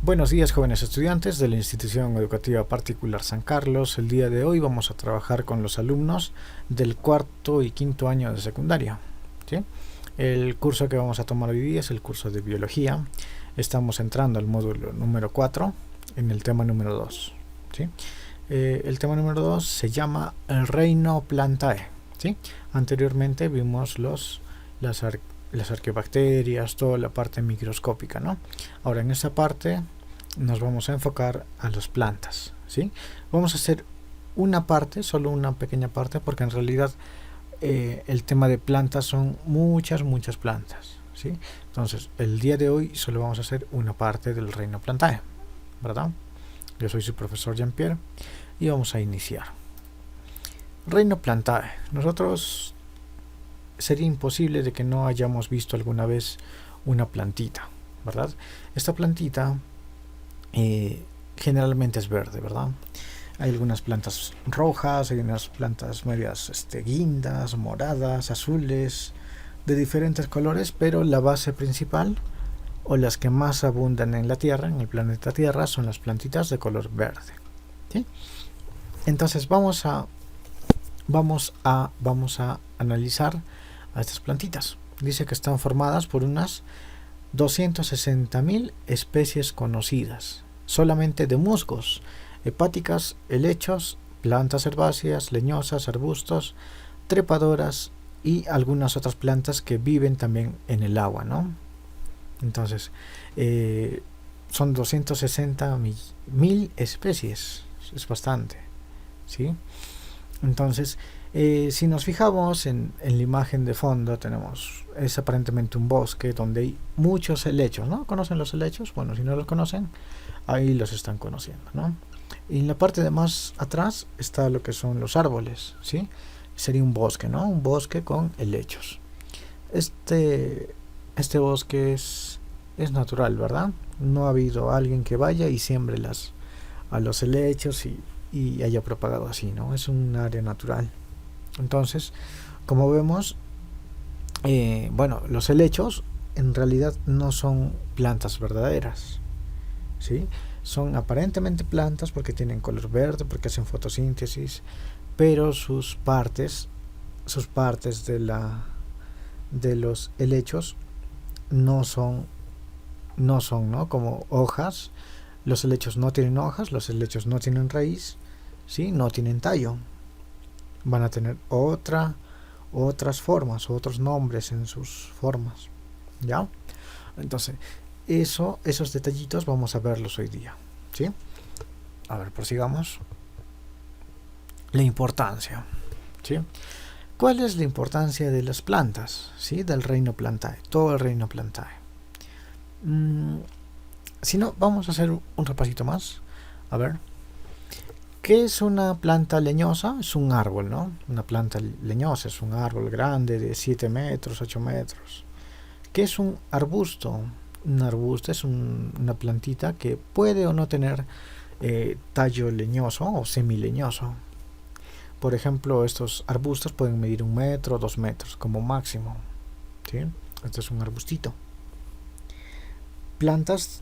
Buenos días, jóvenes estudiantes de la Institución Educativa Particular San Carlos. El día de hoy vamos a trabajar con los alumnos del cuarto y quinto año de secundaria, ¿sí? El curso que vamos a tomar hoy día es el curso de Biología. Estamos entrando al módulo número 4 en el tema número 2, ¿sí? El tema número 2 se llama el reino Plantae, ¿sí? Anteriormente vimos las arqueobacterias, toda la parte microscópica, ¿no? Ahora en esa parte nos vamos a enfocar a las plantas, ¿sí? Vamos a hacer una parte, solo una pequeña parte, porque en realidad el tema de plantas son muchas plantas, ¿sí? Entonces el día de hoy solo vamos a hacer una parte del reino Plantae, ¿verdad? Yo soy su profesor Jean-Pierre y vamos a iniciar. Reino Plantae. Nosotros sería imposible de que no hayamos visto alguna vez una plantita, ¿verdad? Esta plantita generalmente es verde, ¿verdad? Hay algunas plantas rojas, hay unas plantas medias guindas, moradas, azules, de diferentes colores, pero la base principal o las que más abundan en la Tierra, en el planeta Tierra, son las plantitas de color verde, ¿sí? Entonces vamos a analizar a estas plantitas. Dice que están formadas por unas 260.000 especies conocidas, solamente de musgos, hepáticas, helechos, plantas herbáceas, leñosas, arbustos, trepadoras y algunas otras plantas que viven también en el agua, ¿no? Entonces, son 260.000 especies, es bastante, ¿sí? Entonces, si nos fijamos en la imagen de fondo, es aparentemente un bosque donde hay muchos helechos, ¿no? ¿Conocen los helechos? Bueno, si no los conocen, ahí los están conociendo, ¿no? Y en la parte de más atrás está lo que son los árboles, ¿sí? Sería un bosque, ¿no? Un bosque con helechos. Este bosque es natural, ¿verdad? No ha habido alguien que vaya y siembre a los helechos y haya propagado así, ¿no? Es un área natural. Entonces, como vemos, los helechos en realidad no son plantas verdaderas, ¿sí? Son aparentemente plantas porque tienen color verde, porque hacen fotosíntesis, pero sus partes de los helechos no son, ¿no? Como hojas. Los helechos no tienen hojas, los helechos no tienen raíz, ¿sí? No tienen tallo. Van a tener otras formas, otros nombres en sus formas, ¿ya? Entonces, esos detallitos vamos a verlos hoy día, ¿sí? A ver, prosigamos. La importancia, ¿sí? ¿Cuál es la importancia de las plantas, ¿sí? Del reino Plantae, todo el reino Plantae. Si no, vamos a hacer un repasito más. A ver. ¿Qué es una planta leñosa? Es un árbol, ¿no? Una planta leñosa es un árbol grande de 7 metros, 8 metros. ¿Qué es un arbusto? Un arbusto es una plantita que puede o no tener tallo leñoso o semileñoso. Por ejemplo, estos arbustos pueden medir 1 metro o 2 metros como máximo, ¿sí? Este es un arbustito. Plantas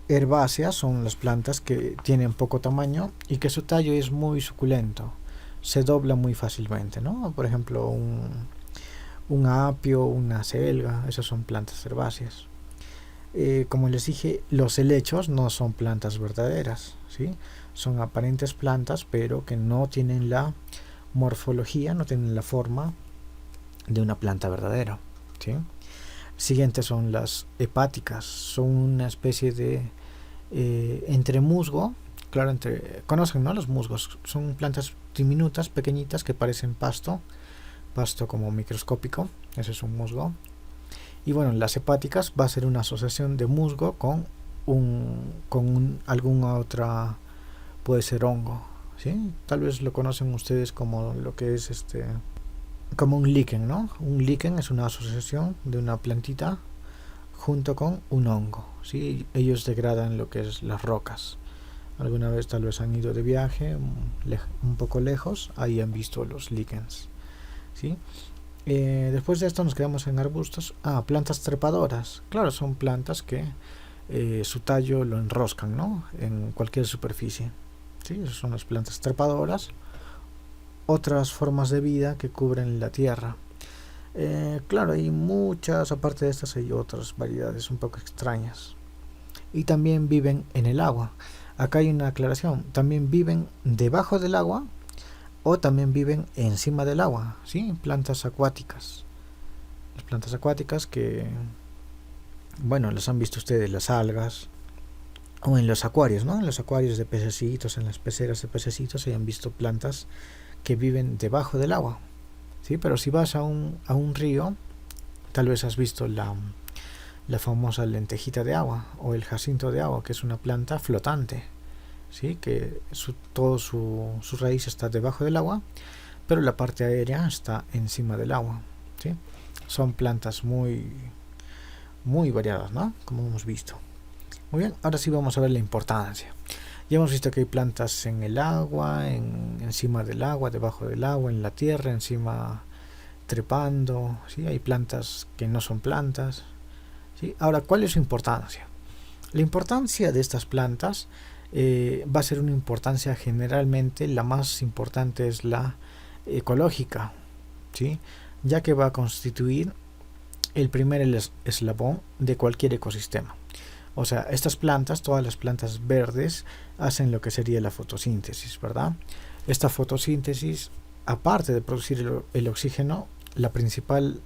herbáceas son las plantas que tienen poco tamaño y que su tallo es muy suculento, se dobla muy fácilmente, ¿no? Por ejemplo, un apio, una selga, esas son plantas herbáceas. Como les dije, los helechos no son plantas verdaderas, ¿sí? Son aparentes plantas, pero que no tienen la morfología, no tienen la forma de una planta verdadera, ¿sí? Siguientes son las hepáticas, son una especie de entre musgo, claro, conocen, ¿no? Los musgos son plantas diminutas, pequeñitas que parecen pasto como microscópico, ese es un musgo. Y bueno, las hepáticas va a ser una asociación de musgo con alguna otra, puede ser hongo, ¿sí? Tal vez lo conocen ustedes como lo que es como un líquen, ¿no? Un líquen es una asociación de una plantita junto con un hongo, ¿sí? Ellos degradan lo que es las rocas. Alguna vez tal vez han ido de viaje un poco lejos, ahí han visto los líquens, ¿sí? Después de esto nos quedamos en arbustos. Plantas trepadoras. Claro, son plantas que su tallo lo enroscan, ¿no?, en cualquier superficie. ¿Sí? Esas son las plantas trepadoras. Otras formas de vida que cubren la tierra. Claro, hay muchas, aparte de estas hay otras variedades un poco extrañas. Y también viven en el agua. Acá hay una aclaración, también viven debajo del agua o también viven encima del agua, ¿sí? Plantas acuáticas. Las plantas acuáticas que, bueno, las han visto ustedes, las algas, o en los acuarios, ¿no? En los acuarios de pececitos, en las peceras de pececitos, se han visto plantas que viven debajo del agua, ¿sí? Pero si vas a un río, tal vez has visto la famosa lentejita de agua o el jacinto de agua, que es una planta flotante, ¿sí? Que todo su raíz está debajo del agua, pero la parte aérea está encima del agua, ¿sí? Son plantas muy variadas, ¿no?, como hemos visto. Muy bien, ahora sí vamos a ver la importancia. Ya hemos visto que hay plantas en el agua, encima del agua, debajo del agua, en la tierra, encima, trepando, ¿sí? Hay plantas que no son plantas, ¿sí? Ahora, ¿cuál es su importancia? La importancia de estas plantas va a ser una importancia, generalmente la más importante es la ecológica, ¿sí? Ya que va a constituir el primer eslabón de cualquier ecosistema. O sea, estas plantas, todas las plantas verdes, hacen lo que sería la fotosíntesis, ¿verdad? Esta fotosíntesis, aparte de producir el oxígeno, la principal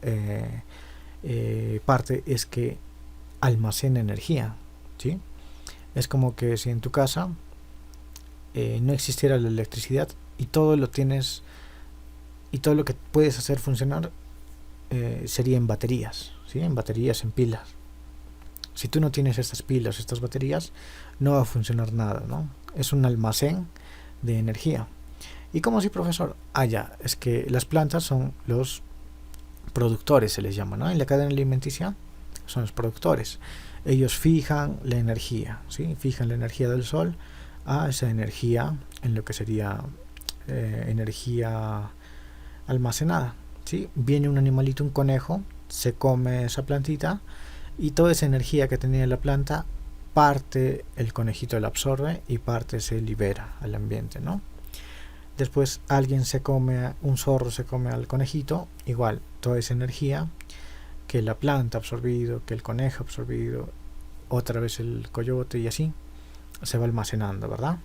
parte es que almacena energía, ¿sí? Es como que si en tu casa no existiera la electricidad y todo lo tienes, y todo lo que puedes hacer funcionar sería en baterías, ¿sí? En baterías, en pilas. Si tú no tienes estas pilas, estas baterías, no va a funcionar nada, ¿no? Es un almacén de energía. ¿Y cómo así, profesor? Ya, es que las plantas son los productores, se les llama, ¿no? En la cadena alimenticia son los productores. Ellos fijan la energía, ¿sí? Fijan la energía del sol a esa energía en lo que sería energía almacenada, ¿sí? Viene un animalito, un conejo, se come esa plantita, y toda esa energía que tenía la planta, parte el conejito la absorbe y parte se libera al ambiente, ¿no? Después un zorro se come al conejito, igual, toda esa energía que la planta ha absorbido, que el conejo ha absorbido, otra vez el coyote, y así se va almacenando, ¿verdad?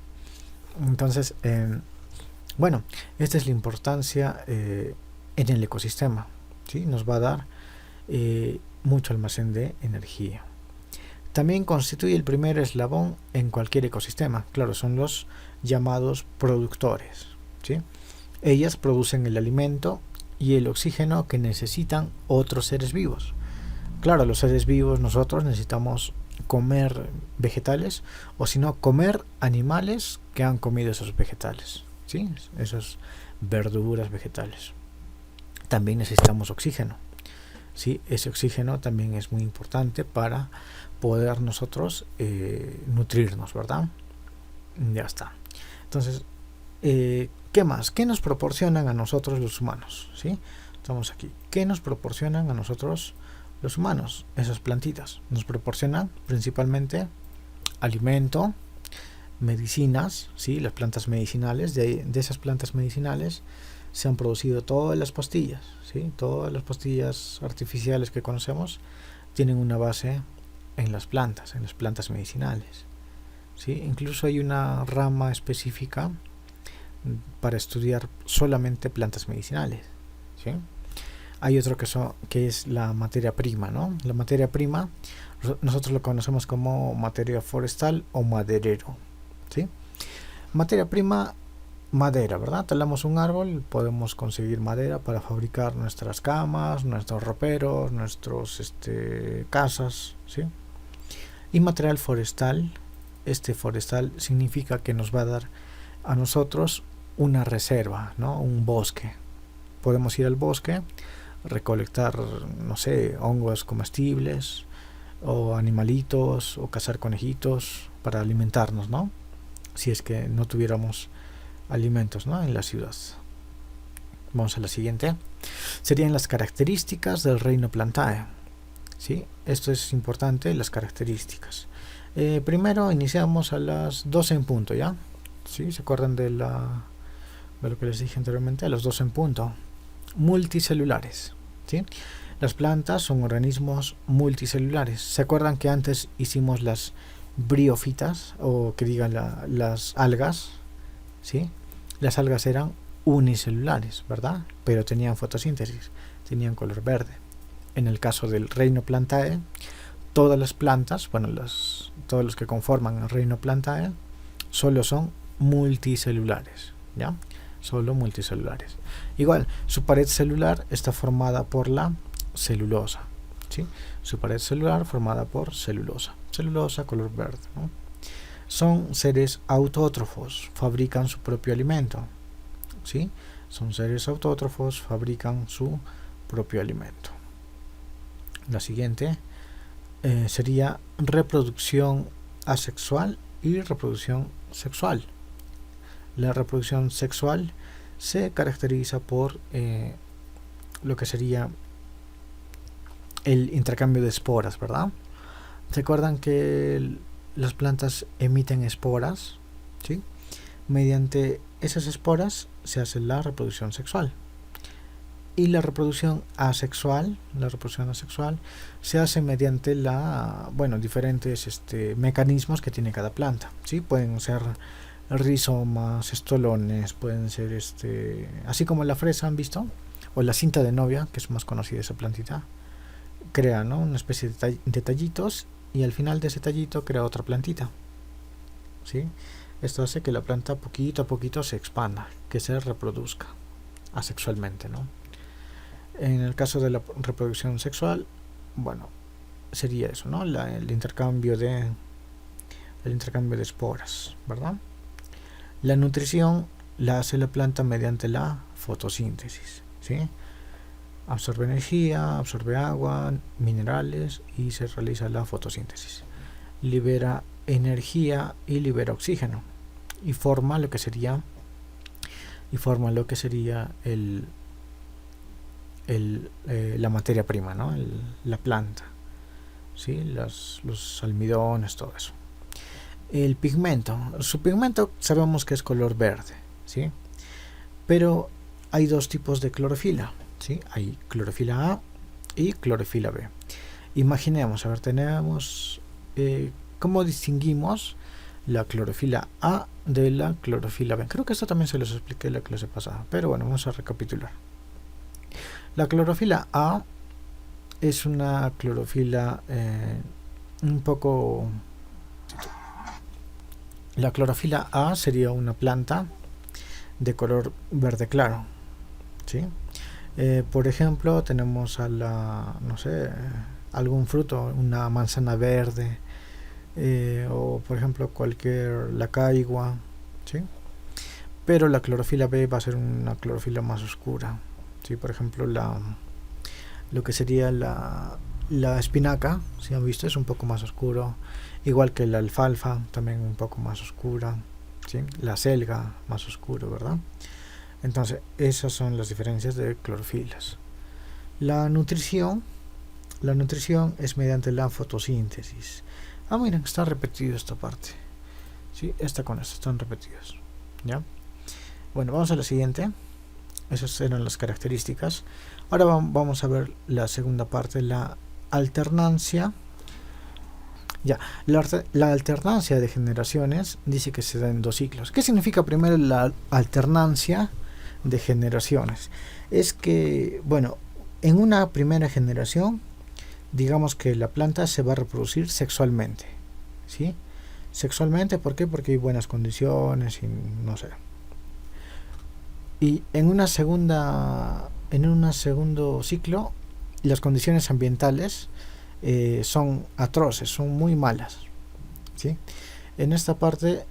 Entonces, bueno, esta es la importancia en el ecosistema, ¿sí? Nos va a dar mucho almacén de energía. También constituye el primer eslabón en cualquier ecosistema. Claro, son los llamados productores, ¿sí? Ellas producen el alimento y el oxígeno que necesitan otros seres vivos. Claro, los seres vivos, nosotros necesitamos comer vegetales, o si no, comer animales que han comido esos vegetales, ¿sí? Esas verduras, vegetales. También necesitamos oxígeno, ¿sí? Ese oxígeno también es muy importante para poder nosotros nutrirnos, ¿verdad? Ya está. Entonces, ¿qué más? ¿Qué nos proporcionan a nosotros los humanos? ¿Sí? Estamos aquí. ¿Qué nos proporcionan a nosotros los humanos? Esas plantitas nos proporcionan principalmente alimento, medicinas, ¿sí? Las plantas medicinales. De esas plantas medicinales se han producido todas las pastillas, ¿sí? Todas las pastillas artificiales que conocemos tienen una base en las plantas medicinales, ¿sí? Incluso hay una rama específica para estudiar solamente plantas medicinales, ¿sí? Hay otro que es la materia prima, ¿no? La materia prima nosotros lo conocemos como materia forestal o maderero, ¿sí? Materia prima, madera, ¿verdad? Talamos un árbol, podemos conseguir madera para fabricar nuestras camas, nuestros roperos, nuestros casas, ¿sí? Y material forestal, forestal significa que nos va a dar a nosotros una reserva, ¿no? Un bosque. Podemos ir al bosque, recolectar, no sé, hongos comestibles o animalitos, o cazar conejitos para alimentarnos, ¿no? Si es que no tuviéramos alimentos, ¿no?, en la ciudad. Vamos a la siguiente. Serían las características del reino Plantae, ¿sí? Esto es importante, las características. Primero iniciamos a las 12 en punto, ¿ya? ¿Sí? ¿Se acuerdan de lo que les dije anteriormente? A las 12 en punto. Multicelulares, ¿sí? Las plantas son organismos multicelulares. ¿Se acuerdan que antes hicimos las briófitas, o que digan las algas? ¿Sí? Las algas eran unicelulares, ¿verdad? Pero tenían fotosíntesis, tenían color verde. En el caso del reino Plantae, todas las plantas, bueno, todos los que conforman el reino Plantae, solo son multicelulares, ¿ya? Solo multicelulares. Igual, su pared celular está formada por la celulosa, ¿sí? Su pared celular formada por celulosa. Celulosa color verde, ¿no? Son seres autótrofos, fabrican su propio alimento, ¿sí? Son seres autótrofos, fabrican su propio alimento. La siguiente sería reproducción asexual y reproducción sexual. La reproducción sexual se caracteriza por lo que sería el intercambio de esporas, ¿verdad? ¿Se acuerdan que las plantas emiten esporas? ¿Sí? Mediante esas esporas se hace la reproducción sexual. Y la reproducción asexual se hace mediante diferentes mecanismos que tiene cada planta, ¿sí? Pueden ser rizomas, estolones, pueden ser así como la fresa, ¿han visto? O la cinta de novia, que es más conocida esa plantita, crea, ¿no?, una especie de tallitos, y al final de ese tallito crea otra plantita, ¿sí? Esto hace que la planta poquito a poquito se expanda, que se reproduzca asexualmente, ¿no? En el caso de la reproducción sexual, bueno, sería eso, ¿no? El intercambio de esporas, ¿verdad? La nutrición la hace la planta mediante la fotosíntesis, ¿sí? Absorbe energía, absorbe agua, minerales, y se realiza la fotosíntesis. Libera energía y libera oxígeno, y forma lo que sería la materia prima, ¿no? La planta, ¿sí? Los almidones, todo eso. El pigmento, su pigmento sabemos que es color verde, ¿sí? Pero hay dos tipos de clorofila, ¿sí? Hay clorofila A y clorofila B. Imaginemos, a ver, tenemos ¿cómo distinguimos la clorofila A de la clorofila B? Creo que esto también se los expliqué en la clase pasada, pero bueno, vamos a recapitular. La clorofila A es una clorofila un poco... La clorofila A sería una planta de color verde claro, ¿sí? Por ejemplo, tenemos algún fruto, una manzana verde, o por ejemplo la caigua, ¿sí? Pero la clorofila B va a ser una clorofila más oscura, ¿sí? Por ejemplo, lo que sería la espinaca, si han visto, es un poco más oscuro, igual que la alfalfa, también un poco más oscura, ¿sí? La selga, más oscuro, ¿verdad? Entonces, esas son las diferencias de clorofilas. La nutrición es mediante la fotosíntesis. Miren, está repetido esta parte, ¿sí? Esta con esta están repetidos, ¿ya? Bueno, vamos a la siguiente. Esas eran las características. Ahora vamos a ver la segunda parte, la alternancia. Ya, la alternancia de generaciones dice que se da en 2 ciclos. ¿Qué significa primero la alternancia de generaciones? Es que, bueno, en una primera generación, digamos que la planta se va a reproducir sexualmente, ¿sí? Sexualmente, ¿por qué? Porque hay buenas condiciones y no sé. Y en un segundo ciclo, las condiciones ambientales son atroces, son muy malas, ¿sí? En esta parte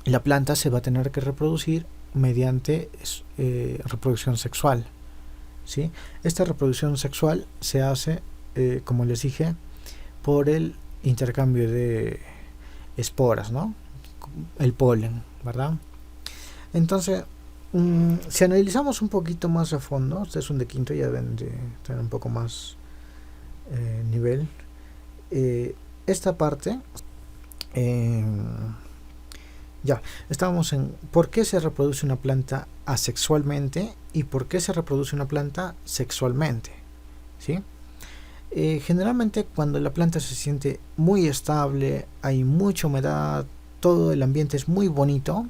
la planta se va a tener que reproducir mediante reproducción sexual, ¿sí? Esta reproducción sexual se hace, como les dije, por el intercambio de esporas, ¿no? El polen, ¿verdad? Entonces, si analizamos un poquito más a fondo, ustedes son de quinto, ya deben de tener un poco más nivel. esta parte, ya, estábamos en por qué se reproduce una planta asexualmente y por qué se reproduce una planta sexualmente, ¿sí? Generalmente cuando la planta se siente muy estable, hay mucha humedad, todo el ambiente es muy bonito,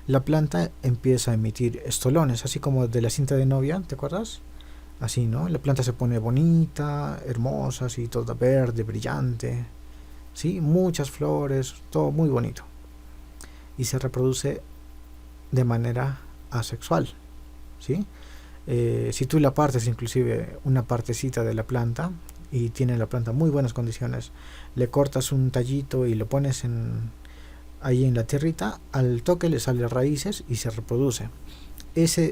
la planta empieza a emitir estolones, así como de la cinta de novia, ¿te acuerdas? Así, ¿no? La planta se pone bonita, hermosa, así, toda verde, brillante, ¿sí? Muchas flores, todo muy bonito. Y se reproduce de manera asexual, ¿sí? Si tú la partes, inclusive una partecita de la planta, y tiene la planta muy buenas condiciones, le cortas un tallito y lo pones ahí en la tierrita, al toque le salen raíces y se reproduce. Eso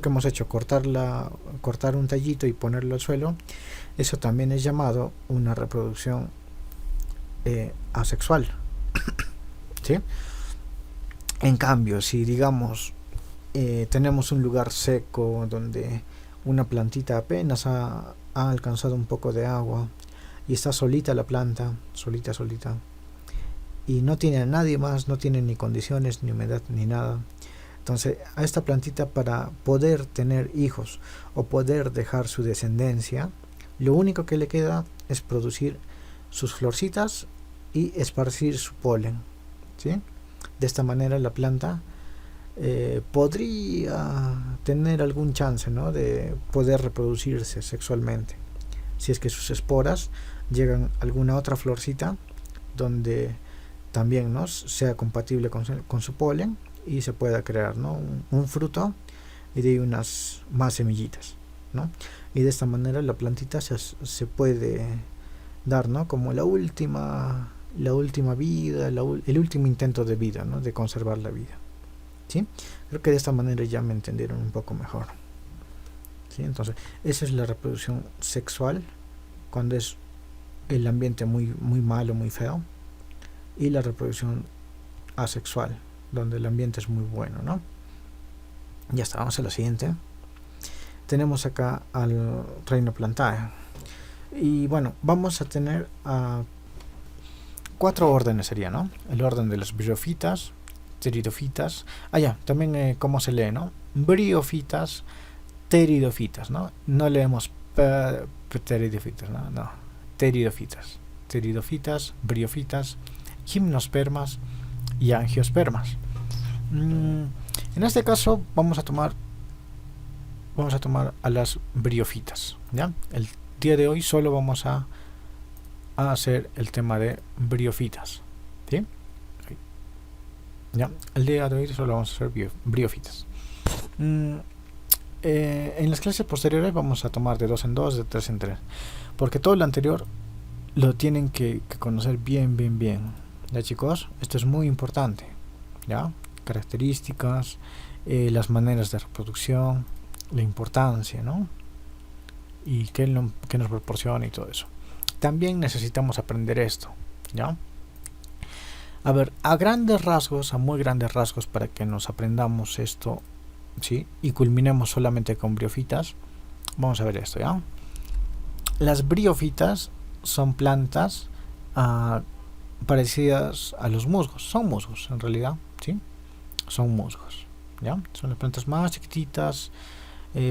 que hemos hecho, cortar un tallito y ponerlo al suelo, eso también es llamado una reproducción asexual, ¿sí? En cambio, si digamos tenemos un lugar seco donde una plantita apenas ha alcanzado un poco de agua y está solita la planta, solita, y no tiene a nadie más, no tiene ni condiciones, ni humedad, ni nada, entonces a esta plantita, para poder tener hijos o poder dejar su descendencia, lo único que le queda es producir sus florcitas y esparcir su polen, ¿sí? De esta manera la planta podría tener algún chance, ¿no?, de poder reproducirse sexualmente, si es que sus esporas llegan a alguna otra florcita donde también, ¿no?, sea compatible con su polen y se pueda crear, ¿no?, un fruto y de ahí unas más semillitas, ¿no? Y de esta manera la plantita se puede dar, ¿no?, como la última vida, el último intento de vida, ¿no?, de conservar la vida, ¿sí? Creo que de esta manera ya me entendieron un poco mejor, ¿sí? Entonces esa es la reproducción sexual, cuando es el ambiente muy malo, muy feo, y la reproducción asexual, donde el ambiente es muy bueno, ¿no? Ya está, vamos a la siguiente. Tenemos acá al reino Plantae, y bueno, vamos a tener 4 órdenes sería, ¿no? El orden de los briofitas, pteridofitas, también cómo se lee, ¿no? Briofitas, pteridofitas, ¿no? No leemos pteridofitas, no, pteridofitas, briofitas, gimnospermas y angiospermas. En este caso vamos a tomar a las briofitas, ¿ya? El día de hoy solo vamos a hacer el tema de briofitas, ¿sí? Ya, el día de hoy solo vamos a hacer briofitas. En las clases posteriores vamos a tomar de 2 en 2, de 3 en 3, porque todo lo anterior lo tienen que conocer bien, ¿ya, chicos? Esto es muy importante, ¿ya? Características, las maneras de reproducción, la importancia, ¿no? Y qué nos proporciona y todo eso. También necesitamos aprender esto, ¿ya? A ver, a muy grandes rasgos, para que nos aprendamos esto, ¿sí?, y culminemos solamente con briofitas, vamos a ver esto, ¿ya? Las briofitas son plantas parecidas a los musgos, son musgos en realidad, ¿sí? Son musgos, ¿ya? Son las plantas más chiquititas,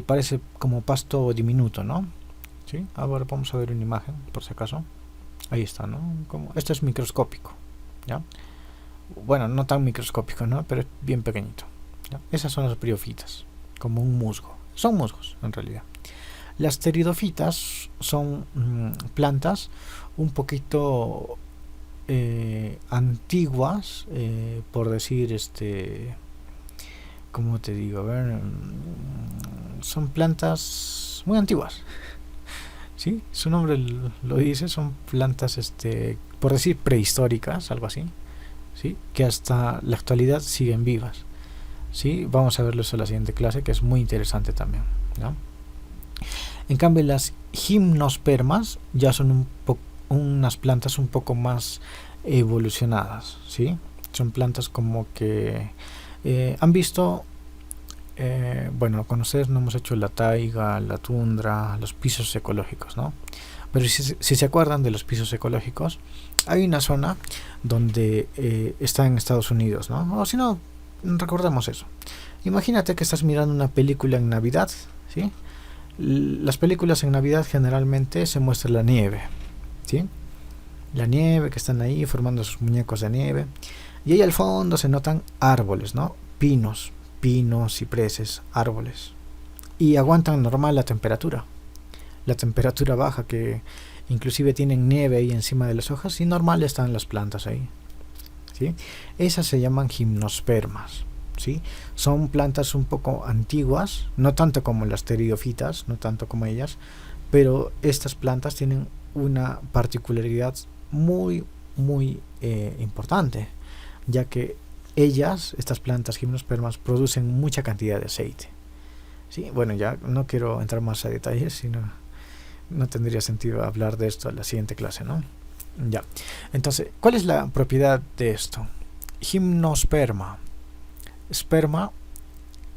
parece como pasto diminuto, ¿no? ¿Sí? Ahora vamos a ver una imagen, por si acaso. Ahí está, ¿no? Esto es microscópico, ¿ya? Bueno, no tan microscópico, ¿no?, pero es bien pequeñito, ¿ya? Esas son las briofitas, como un musgo. Son musgos, en realidad. Las pteridofitas son plantas un poquito antiguas, por decir, ¿cómo te digo? A ver, son plantas muy antiguas, ¿sí? Su nombre lo dice, son plantas, por decir, prehistóricas, algo así, ¿sí?, que hasta la actualidad siguen vivas, ¿sí? Vamos a verlo en la siguiente clase, que es muy interesante también, ¿no? En cambio, las gimnospermas ya son unas plantas un poco más evolucionadas, ¿sí? Son plantas como que han visto, bueno, con ustedes no hemos hecho la taiga, la tundra, los pisos ecológicos, ¿no? Pero si se acuerdan de los pisos ecológicos, hay una zona donde está en Estados Unidos, ¿no? O si no, recordemos eso. Imagínate que estás mirando una película en Navidad, ¿sí? Las películas en Navidad generalmente se muestra la nieve, ¿sí? La nieve, que están ahí formando sus muñecos de nieve. Y ahí al fondo se notan árboles, ¿no? Pinos, cipreses, árboles. Y aguantan normal la temperatura. La temperatura baja, que inclusive tienen nieve ahí encima de las hojas, y normal están las plantas ahí, ¿sí? Esas se llaman gimnospermas, ¿sí? Son plantas un poco antiguas, no tanto como las pteridofitas, no tanto como ellas, pero estas plantas tienen una particularidad muy importante, ya que estas plantas gimnospermas, producen mucha cantidad de aceite, ¿sí? Bueno, ya no quiero entrar más a detalles, sino no tendría sentido hablar de esto en la siguiente clase, ¿no? Ya. Entonces, ¿cuál es la propiedad de esto? Gimnosperma. Esperma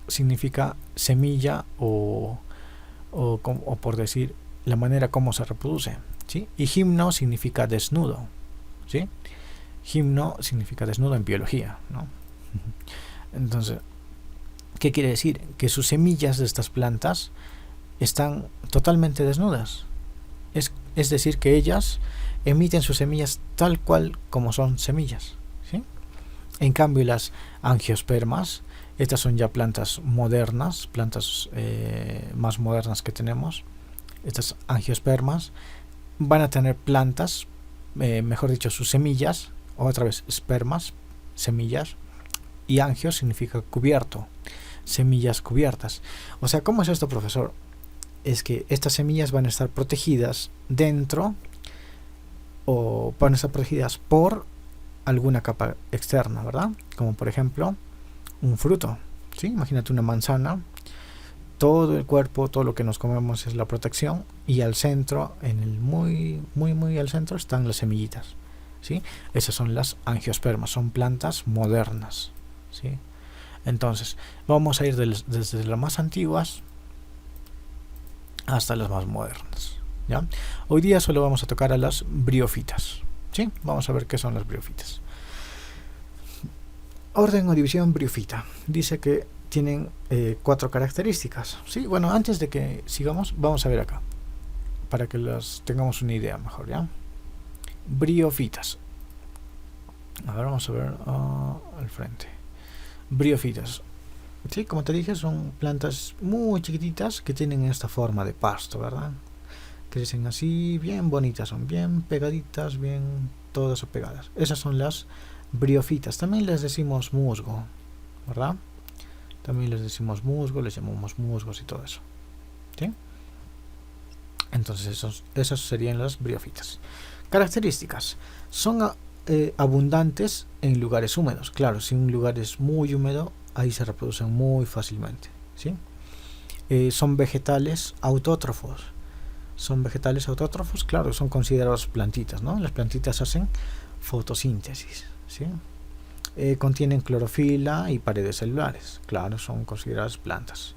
significa semilla o por decir la manera como se reproduce, ¿sí? Y gimno significa desnudo, ¿sí? Gimno significa desnudo en biología, ¿no? Entonces, ¿qué quiere decir? Que sus semillas de estas plantas están totalmente desnudas. Es decir, que ellas emiten sus semillas tal cual como son semillas, ¿sí? En cambio, las angiospermas, estas son ya plantas modernas, plantas más modernas que tenemos. Estas angiospermas van a tener plantas, mejor dicho, sus semillas, otra vez espermas, semillas, y angio significa cubierto, semillas cubiertas. O sea, ¿cómo es esto, profesor? Es que estas semillas van a estar protegidas dentro, o van a estar protegidas por alguna capa externa, ¿verdad? Como por ejemplo un fruto, ¿sí? Imagínate una manzana, todo el cuerpo, todo lo que nos comemos es la protección, y al centro, en el muy al centro, están las semillitas, ¿sí? Esas son las angiospermas, son plantas modernas, ¿sí? Entonces, vamos a ir desde las más antiguas hasta las más modernas, ¿ya? Hoy día solo vamos a tocar a las briófitas, ¿sí? Vamos a ver qué son las briófitas. Orden o división briófita. Dice que tienen 4 características, ¿sí? Bueno, antes de que sigamos, vamos a ver acá, para que las tengamos una idea mejor, ¿ya? Briófitas. A ver, vamos a ver al frente. Briófitas. Sí, como te dije, son plantas muy chiquititas que tienen esta forma de pasto, ¿verdad? Crecen así, bien bonitas, son bien pegaditas, bien todas pegadas. Esas son las briófitas. También les decimos musgo, ¿verdad? También les decimos musgo, les llamamos musgos y todo eso, ¿sí? Entonces esos serían las briófitas. Características. Son abundantes en lugares húmedos. Claro, si un lugar es muy húmedo, ahí se reproducen muy fácilmente, ¿sí? Son vegetales autótrofos. Claro, son considerados plantitas, ¿no? Las plantitas hacen fotosíntesis, ¿sí? Contienen clorofila y paredes celulares. Claro, son consideradas plantas.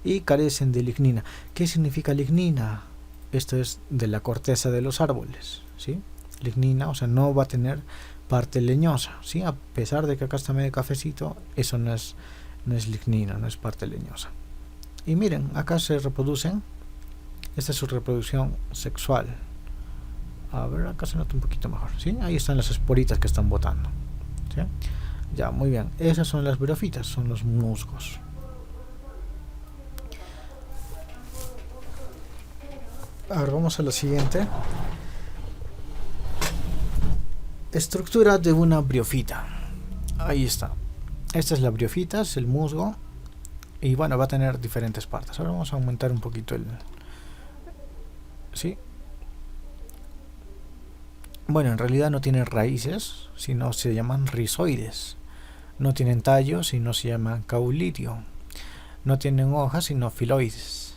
Y carecen de lignina. ¿Qué significa lignina? Esto es de la corteza de los árboles, ¿sí? Lignina, o sea, no va a tener parte leñosa, ¿sí? A pesar de que acá está medio cafecito, eso no es lignina, no es parte leñosa. Y miren, acá se reproducen. Esta es su reproducción sexual. A ver, acá se nota un poquito mejor, ¿sí? Ahí están las esporitas que están botando, ¿sí? Ya, muy bien. Esas son las briófitas, son los musgos. Ahora vamos a lo siguiente. Estructura de una briófita. Ahí está. Esta es la briófita, es el musgo. Y bueno, va a tener diferentes partes. Ahora vamos a aumentar un poquito el... ¿sí? Bueno, en realidad no tienen raíces, sino se llaman rizoides. No tienen tallos, sino se llaman caulitio. No tienen hojas, sino filoides.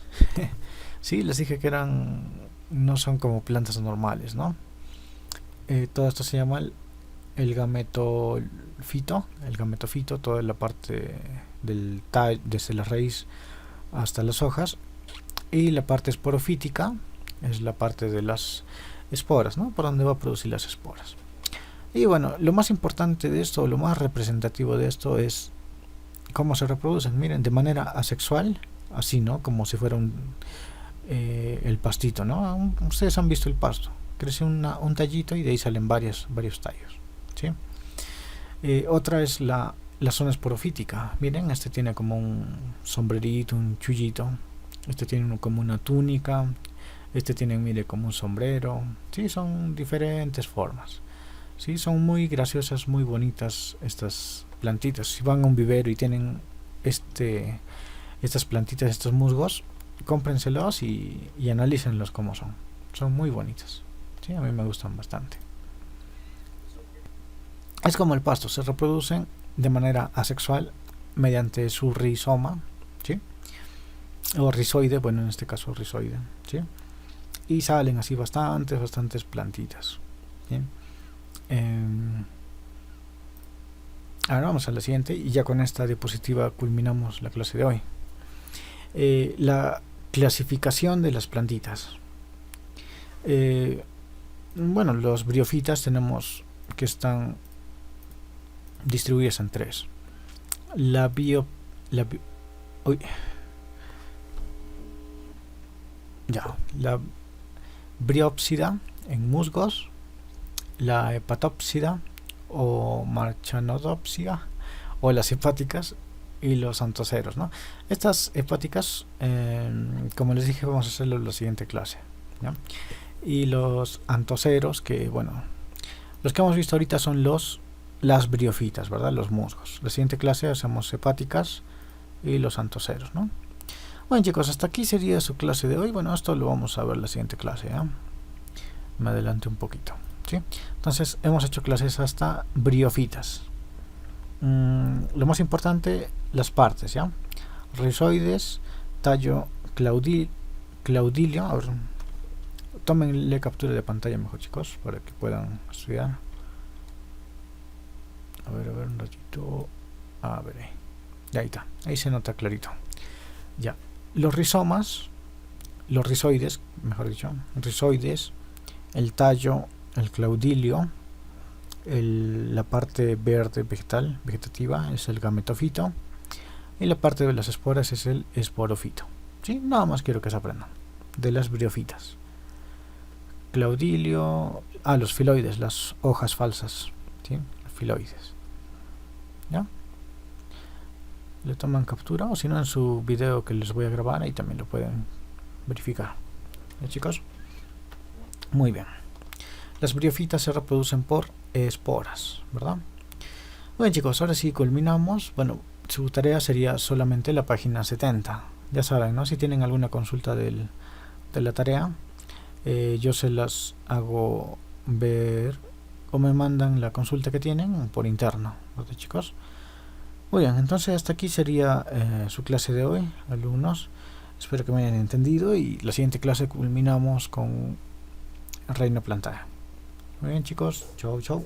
Sí, les dije que no son como plantas normales, ¿no? Todo esto se llama el gametofito. El gametofito, toda la parte del tallo, desde la raíz hasta las hojas. Y la parte esporofítica, es la parte de las esporas, ¿no? Por donde va a producir las esporas. Y bueno, lo más importante de esto, lo más representativo de esto es cómo se reproducen. Miren, de manera asexual, así, ¿no? Como si fuera el pastito, ¿no? Ustedes han visto el pasto, crece un tallito y de ahí salen varios tallos, ¿sí? Otra es la zona esporofítica. Miren, este tiene como un sombrerito, un chullito, este tiene como una túnica, este tiene, mire, como un sombrero, ¿sí? Son diferentes formas, ¿sí? Son muy graciosas, muy bonitas estas plantitas. Si van a un vivero y tienen estas plantitas, estos musgos, cómprenselos y analícenlos como son muy bonitas, ¿sí? A mí me gustan bastante. Es como el pasto, se reproducen de manera asexual mediante su rizoma, ¿sí? O rizoide, bueno, en este caso rizoide, ¿sí? Y salen así bastantes plantitas, ¿sí? Ahora vamos a la siguiente y ya con esta diapositiva culminamos la clase de hoy. La clasificación de las plantitas. Bueno, los briófitas tenemos que están distribuidas en tres. La briópsida en musgos, la hepatópsida o marchanodopsia, o las hepáticas, y los antoceros, ¿no? Estas hepáticas, como les dije, vamos a hacerlo en la siguiente clase, ¿ya? Y los antoceros, que bueno, los que hemos visto ahorita son las briófitas, ¿verdad? Los musgos. La siguiente clase hacemos hepáticas y los antoceros, ¿no? Bueno, chicos, hasta aquí sería su clase de hoy. Bueno, esto lo vamos a ver en la siguiente clase, ¿eh? Me adelanto un poquito, ¿sí? Entonces hemos hecho clases hasta briófitas. Lo más importante, las partes, ¿ya? Rizoides, tallo claudilio. A ver, tómenle captura de pantalla mejor, chicos, para que puedan estudiar. A ver, un ratito. A ver, ahí está, ahí se nota clarito. Ya, los rizomas, los rizoides, mejor dicho, rizoides, el tallo, el claudilio, la parte verde vegetativa es el gametofito, y la parte de las esporas es el esporofito, ¿sí? Nada más quiero que se aprendan de las briófitas. Claudilio, los filoides, las hojas falsas, ¿sí? Filoides, ¿ya? Le toman captura, o si no en su video que les voy a grabar, ahí también lo pueden verificar, ¿ya, chicos? Muy bien. Las briófitas se reproducen por esporas, ¿verdad? Bueno, chicos, ahora sí culminamos. Bueno, su tarea sería solamente la página 70. Ya saben, ¿no? Si tienen alguna consulta de la tarea, yo se las hago ver o me mandan la consulta que tienen por interno, ¿verdad, chicos? Muy bien, entonces hasta aquí sería su clase de hoy, alumnos. Espero que me hayan entendido y la siguiente clase culminamos con Reino Plantae. Muy bien, chicos, chau.